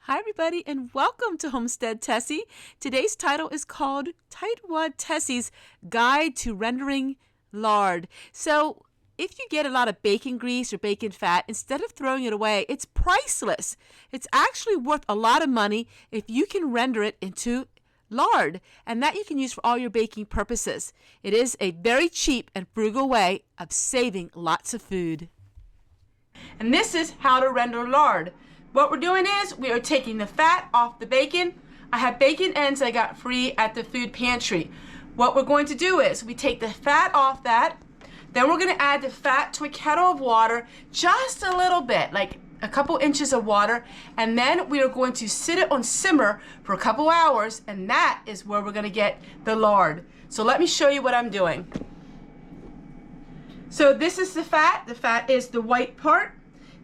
Hi everybody and welcome to Homestead Tessie. Today's title is called Tightwad Tessie's Guide to Rendering Lard. So if you get a lot of bacon grease or bacon fat, instead of throwing it away, it's priceless. It's actually worth a lot of money if you can render it into lard, and that you can use for all your baking purposes. It is a very cheap and frugal way of saving lots of food. And this is how to render lard. What we're doing is we are taking the fat off the bacon. I have bacon ends I got free at the food pantry. What we're going to do is we take the fat off that, then we're going to add the fat to a kettle of water, just a little bit, like a couple inches of water, and then we are going to sit it on simmer for a couple hours, and that is where we're going to get the lard. So let me show you what I'm doing. So this is the fat. The fat is the white part,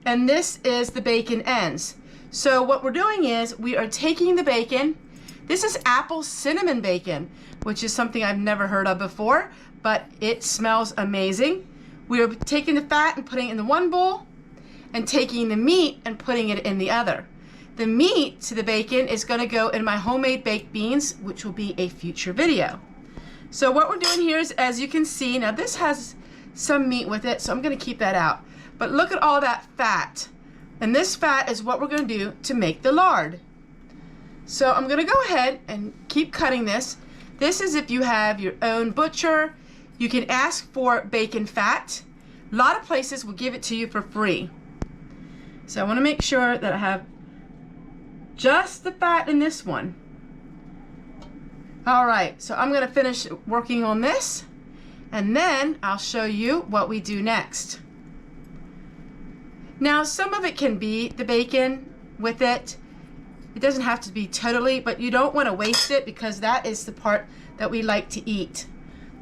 and this is the bacon ends. So what we're doing is we are taking the bacon. This is apple cinnamon bacon, which is something I've never heard of before, but it smells amazing. We are taking the fat and putting it in the one bowl and taking the meat and putting it in the other. The meat to the bacon is going to go in my homemade baked beans, which will be a future video. So what we're doing here is, as you can see, now this has some meat with it, so I'm going to keep that out. But look at all that fat. And this fat is what we're going to do to make the lard. So I'm going to go ahead and keep cutting this. This is if you have your own butcher. You can ask for bacon fat. A lot of places will give it to you for free. So I want to make sure that I have just the fat in this one. Alright, so I'm going to finish working on this, and then I'll show you what we do next. Now some of it can be the bacon with it. It doesn't have to be totally, but you don't want to waste it because that is the part that we like to eat.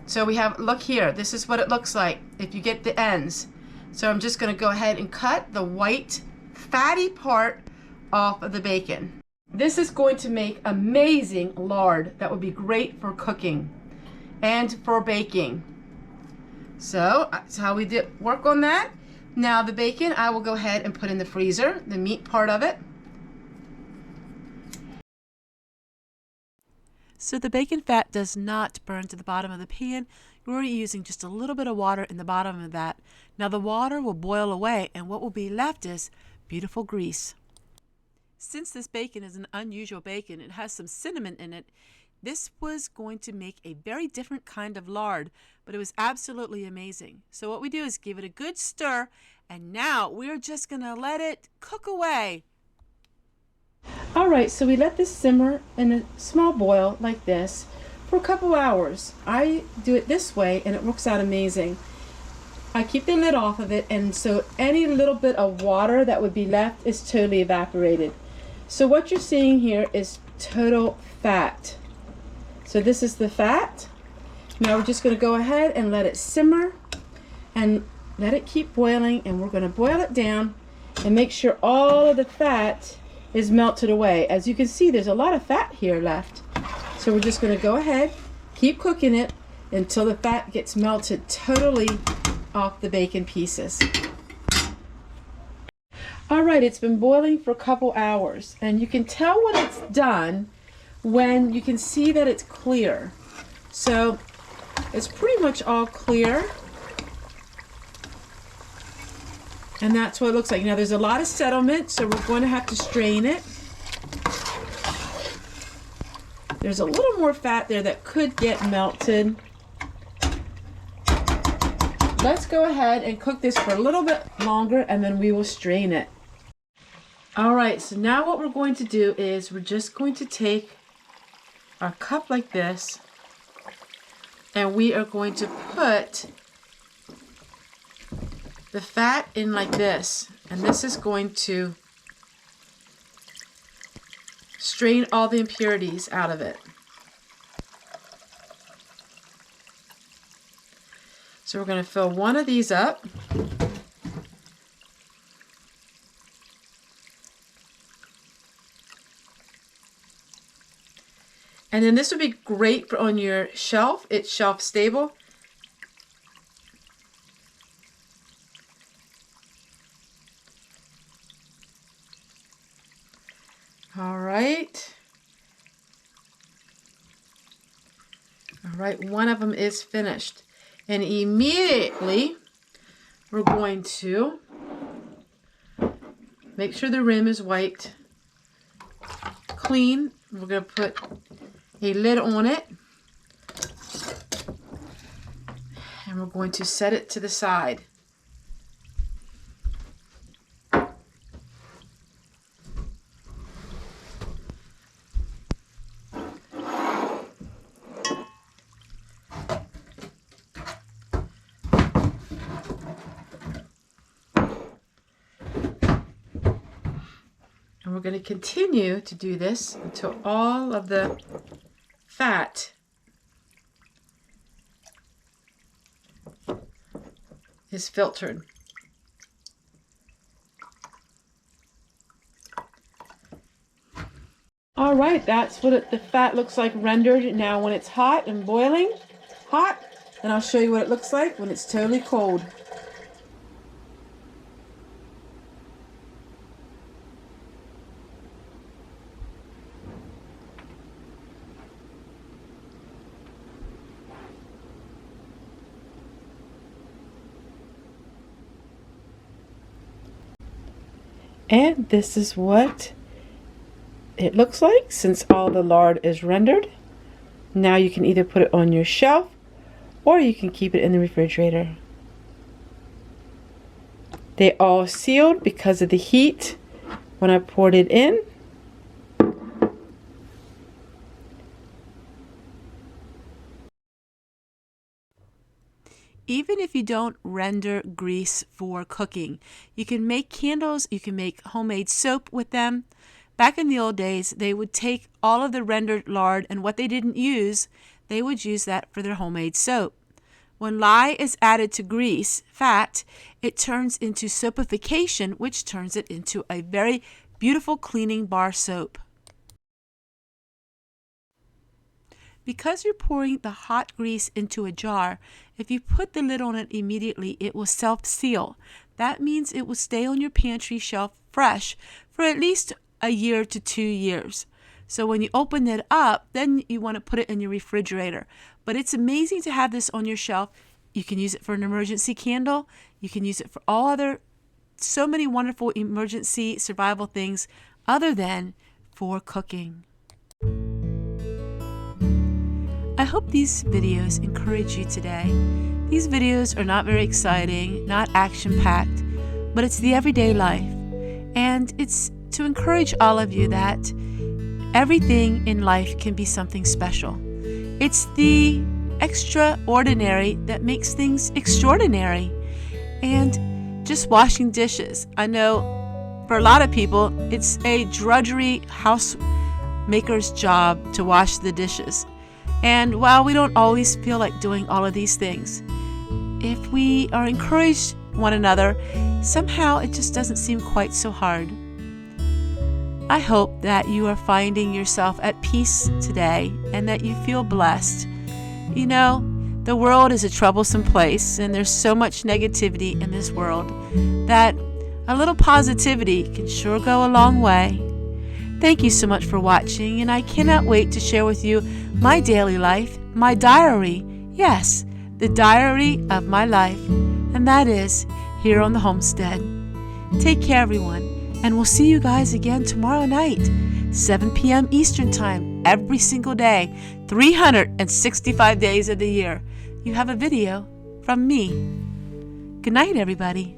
So we have, look here, this is what it looks like if you get the ends. So I'm just going to go ahead and cut the white fatty part off of the bacon. This is going to make amazing lard that would be great for cooking and for baking. So that's how we work on that. Now the bacon I will go ahead and put in the freezer, the meat part of it. So the bacon fat does not burn to the bottom of the pan. You're using just a little bit of water in the bottom of that. Now the water will boil away, and what will be left is beautiful grease. Since this bacon is an unusual bacon, it has some cinnamon in it, this was going to make a very different kind of lard, but it was absolutely amazing. So what we do is give it a good stir, and now we're just going to let it cook away. Alright, so we let this simmer in a small boil like this for a couple hours. I do it this way and it works out amazing. I keep the lid off of it, and so any little bit of water that would be left is totally evaporated. So what you're seeing here is total fat. So this is the fat. Now we're just going to go ahead and let it simmer and let it keep boiling, and we're going to boil it down and make sure all of the fat is melted away. As you can see, there's a lot of fat here left. So we're just going to go ahead, keep cooking it until the fat gets melted totally off the bacon pieces. Alright, it's been boiling for a couple hours, and you can tell when it's done when you can see that it's clear. So it's pretty much all clear, and that's what it looks like. Now there's a lot of settlement, so we're going to have to strain it. There's a little more fat there that could get melted. Let's go ahead and cook this for a little bit longer, and then we will strain it. Alright, so now what we're going to do is we're just going to take our cup like this, and we are going to put the fat in like this, and this is going to strain all the impurities out of it. So we're going to fill one of these up. And then this would be great for on your shelf. It's shelf stable. All right. All right, one of them is finished. And immediately we're going to make sure the rim is wiped clean. We're going to put a lid on it. And we're going to set it to the side. And we're going to continue to do this until all of the fat is filtered. All right, that's what the fat looks like rendered. Now when it's hot and boiling hot, then I'll show you what it looks like when it's totally cold. And this is what it looks like since all the lard is rendered. Now you can either put it on your shelf or you can keep it in the refrigerator. They all sealed because of the heat when I poured it in. Even if you don't render grease for cooking, you can make candles, you can make homemade soap with them. Back in the old days, they would take all of the rendered lard and what they didn't use, they would use that for their homemade soap. When lye is added to grease, fat, it turns into soapification, which turns it into a very beautiful cleaning bar soap. Because you're pouring the hot grease into a jar, if you put the lid on it immediately, it will self-seal. That means it will stay on your pantry shelf fresh for at least a year to 2 years. So when you open it up, then you want to put it in your refrigerator. But it's amazing to have this on your shelf. You can use it for an emergency candle. You can use it for so many wonderful emergency survival things other than for cooking. I hope these videos encourage you today. These videos are not very exciting, not action-packed, but it's the everyday life. And it's to encourage all of you that everything in life can be something special. It's the extraordinary that makes things extraordinary. And just washing dishes. I know for a lot of people, it's a drudgery housemaker's job to wash the dishes. And while we don't always feel like doing all of these things, if we are encouraged one another, somehow it just doesn't seem quite so hard. I hope that you are finding yourself at peace today and that you feel blessed. You know, the world is a troublesome place and there's so much negativity in this world that a little positivity can sure go a long way. Thank you so much for watching, and I cannot wait to share with you my daily life, my diary. Yes, the diary of my life, and that is here on the homestead. Take care, everyone, and we'll see you guys again tomorrow night, 7 p.m. Eastern Time, every single day, 365 days of the year. You have a video from me. Good night, everybody.